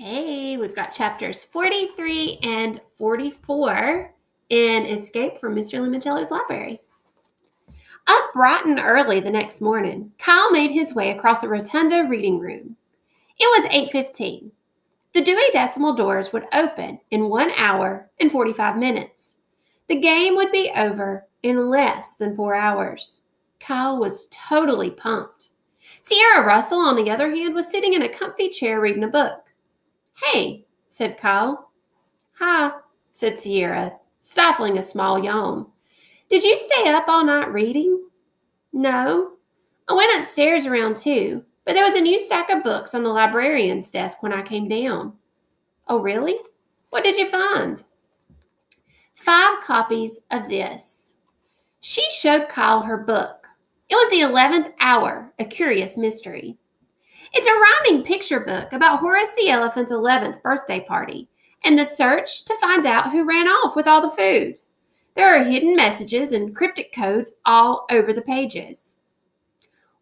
Hey, we've got chapters 43 and 44 in Escape from Mr. Lemoncello's library. Up bright and early the next morning, Kyle made his way across the rotunda reading room. It was 8:15. The Dewey Decimal doors would open in 1 hour and 45 minutes. The game would be over in less than 4 hours. Kyle was totally pumped. Sierra Russell, on the other hand, was sitting in a comfy chair reading a book. "Hey," said Kyle. "Hi," said Sierra, stifling a small yawn. "Did you stay up all night reading?" "No. I went upstairs around 2, but there was a new stack of books on the librarian's desk when I came down." "Oh, really? What did you find?" 5 copies of this." She showed Kyle her book. It was the 11th Hour, a Curious Mystery. It's a rhyming picture book about Horace the Elephant's 11th birthday party and the search to find out who ran off with all the food. There are hidden messages and cryptic codes all over the pages.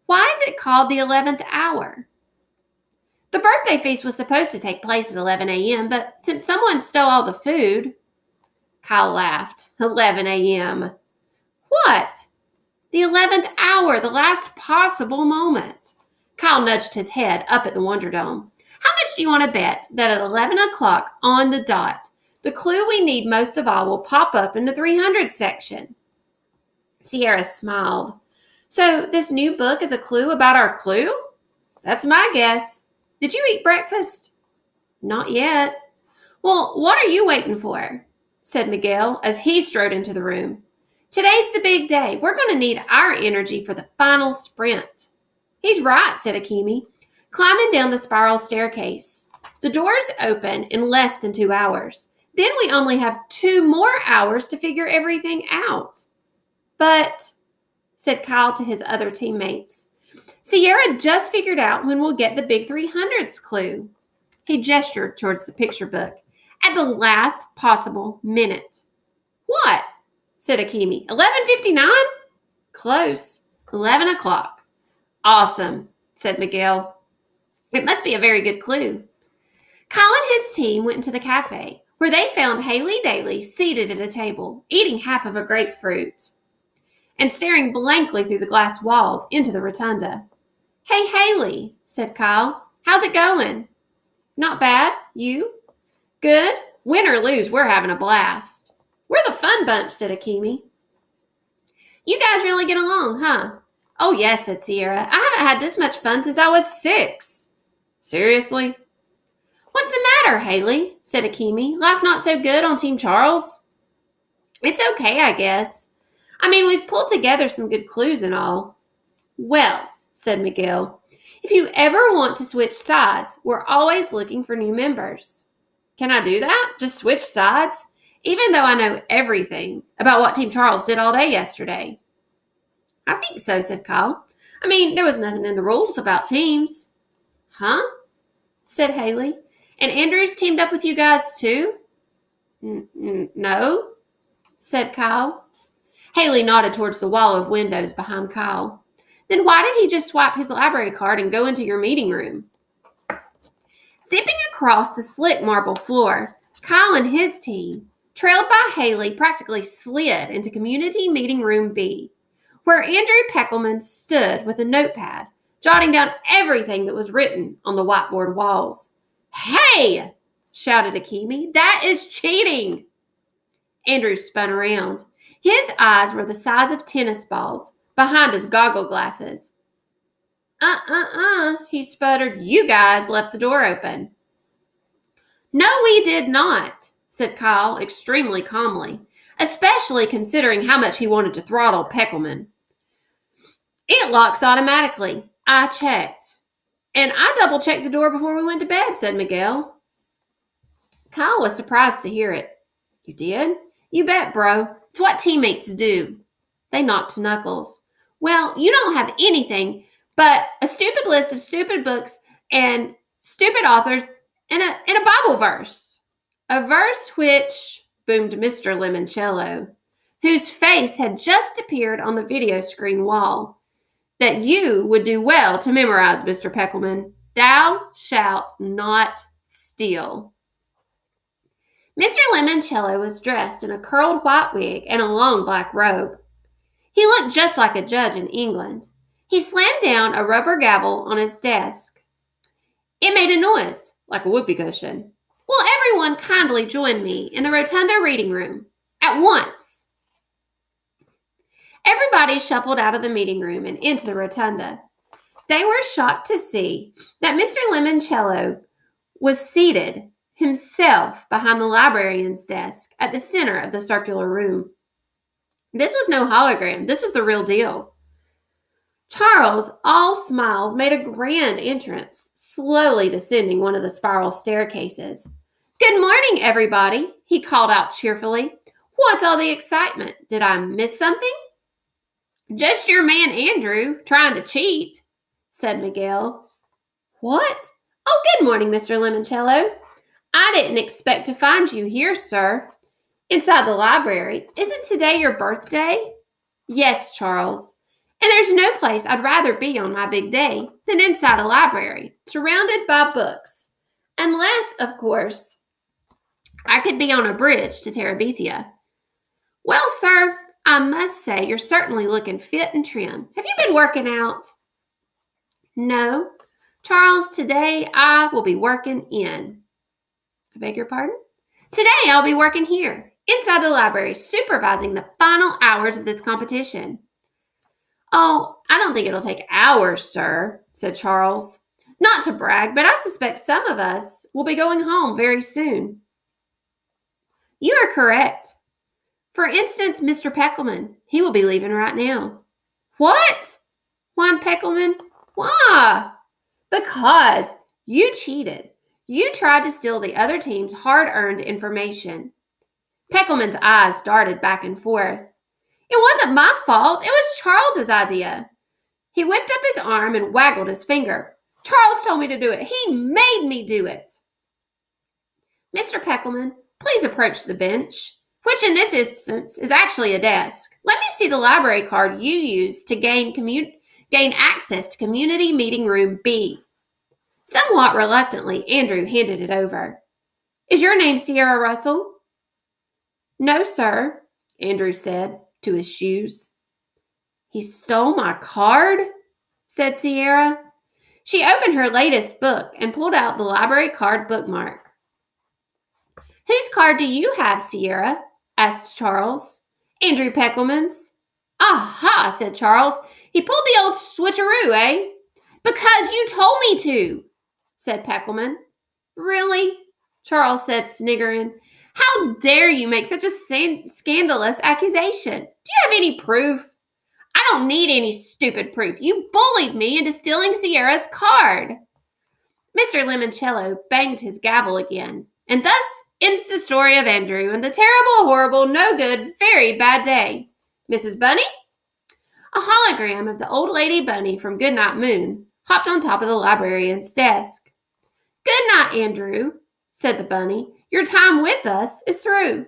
"Why is it called the 11th Hour?" "The birthday feast was supposed to take place at 11 a.m., but since someone stole all the food..." Kyle laughed. 11 a.m. What? The 11th hour, the last possible moment. Kyle nudged his head up at the Wonder Dome. "How much do you want to bet that at 11 o'clock on the dot, the clue we need most of all will pop up in the 300 section?" Sierra smiled. "So this new book is a clue about our clue?" "That's my guess. Did you eat breakfast?" "Not yet." "Well, what are you waiting for?" said Miguel as he strode into the room. "Today's the big day. We're going to need our energy for the final sprint." "He's right," said Akemi, climbing down the spiral staircase. "The doors open in less than 2 hours. Then we only have 2 more hours to figure everything out." "But," said Kyle to his other teammates, "Sierra just figured out when we'll get the big 300s clue." He gestured towards the picture book. "At the last possible minute." "What?" said Akemi. 11:59? "Close. 11 o'clock. "Awesome," said Miguel. "It must be a very good clue." Kyle and his team went into the cafe, where they found Haley Daly seated at a table, eating half of a grapefruit and staring blankly through the glass walls into the rotunda. "Hey, Haley," said Kyle. "How's it going?" "Not bad. You?" "Good. Win or lose, we're having a blast." "We're the fun bunch," said Akemi. "You guys really get along, huh?" "Oh, yes," said Sierra. "I haven't had this much fun since I was 6. "Seriously?" "What's the matter, Haley?" said Akemi. "Life not so good on Team Charles?" "It's okay, I guess. I mean, we've pulled together some good clues and all." "Well," said Miguel, "if you ever want to switch sides, we're always looking for new members." "Can I do that? Just switch sides? Even though I know everything about what Team Charles did all day yesterday." "I think so," said Kyle. "I mean, there was nothing in the rules about teams." "Huh?" said Haley. "And Andrew's teamed up with you guys too?" No," said Kyle. Haley nodded towards the wall of windows behind Kyle. "Then why did he just swipe his library card and go into your meeting room?" Zipping across the slick marble floor, Kyle and his team, trailed by Haley, practically slid into Community Meeting Room B, where Andrew Peckelman stood with a notepad, jotting down everything that was written on the whiteboard walls. "Hey!" shouted Akemi. "That is cheating!" Andrew spun around. His eyes were the size of tennis balls behind his goggle glasses. He sputtered. "You guys left the door open." "No, we did not," said Kyle extremely calmly, especially considering how much he wanted to throttle Peckelman. "It locks automatically. I checked. And I double-checked the door before we went to bed," said Miguel. Kyle was surprised to hear it. "You did?" "You bet, bro. It's what teammates do." They knocked knuckles. "Well, you don't have anything but a stupid list of stupid books and stupid authors and a Bible verse." "A verse which," boomed Mr. Lemoncello, whose face had just appeared on the video screen wall, "that you would do well to memorize, Mr. Peckelman. Thou shalt not steel. Mr. Lemoncello was dressed in a curled white wig and a long black robe. He looked just like a judge in England. He slammed down a rubber gavel on his desk. It made a noise, like a whoopee cushion. Will everyone kindly join me in the rotunda reading room? At once! Everybody shuffled out of the meeting room and into the rotunda. They were shocked to see that Mr. Lemoncello was seated himself behind the librarian's desk at the center of the circular room. This was no hologram. This was the real deal. Charles, all smiles, made a grand entrance, slowly descending one of the spiral staircases. Good morning, everybody, he called out cheerfully. What's all the excitement? Did I miss something? Just your man Andrew trying to cheat, said Miguel. What? Oh, good morning, Mr. Lemoncello. I didn't expect to find you here, sir. Inside the library. Isn't today your birthday? Yes, Charles. And there's no place I'd rather be on my big day than inside a library, surrounded by books. Unless, of course, I could be on a bridge to Terabithia. Well, sir, I must say you're certainly looking fit and trim. Have you been working out? No. Charles, today I will be working in. I beg your pardon? Today I'll be working here, inside the library, supervising the final hours of this competition. Oh, I don't think it'll take hours, sir, said Charles. Not to brag, but I suspect some of us will be going home very soon. You are correct. For instance, Mr. Peckelman. He will be leaving right now. What? whined Peckelman. Why? Because you cheated. You tried to steal the other team's hard-earned information. Peckelman's eyes darted back and forth. It wasn't my fault. It was Charles's idea. He whipped up his arm and waggled his finger. Charles told me to do it. He made me do it. Mr. Peckelman, please approach the bench, which in this instance is actually a desk. Let me see the library card you used to gain access to Community Meeting Room B. Somewhat reluctantly, Andrew handed it over. Is your name Sierra Russell? No, sir, Andrew said to his shoes. He stole my card, said Sierra. She opened her latest book and pulled out the library card bookmark. Whose card do you have, Sierra? Asked Charles. Andrew Peckelman's. Aha, said Charles. He pulled the old switcheroo, eh? Because you told me to, said Peckelman. Really? Charles said, sniggering. How dare you make such a scandalous accusation? Do you have any proof? I don't need any stupid proof. You bullied me into stealing Sierra's card. Mr. Lemoncello banged his gavel again, and thus ends the story of Andrew and the terrible, horrible, no good, very bad day. Mrs. Bunny? A hologram of the old lady Bunny from Goodnight Moon hopped on top of the librarian's desk. Good night, Andrew, said the bunny. Your time with us is through.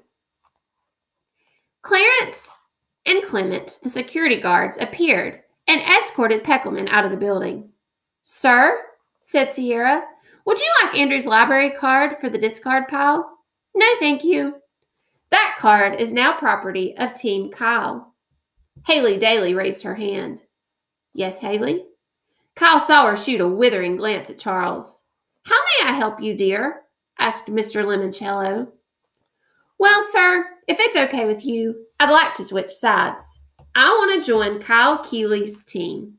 Clarence and Clement, the security guards, appeared and escorted Peckelman out of the building. Sir, said Sierra, would you like Andrew's library card for the discard pile? No, thank you. That card is now property of Team Kyle. Haley Daly raised her hand. Yes, Haley? Kyle saw her shoot a withering glance at Charles. How may I help you, dear? Asked Mr. Lemoncello. Well, sir, if it's okay with you, I'd like to switch sides. I want to join Kyle Keeley's team.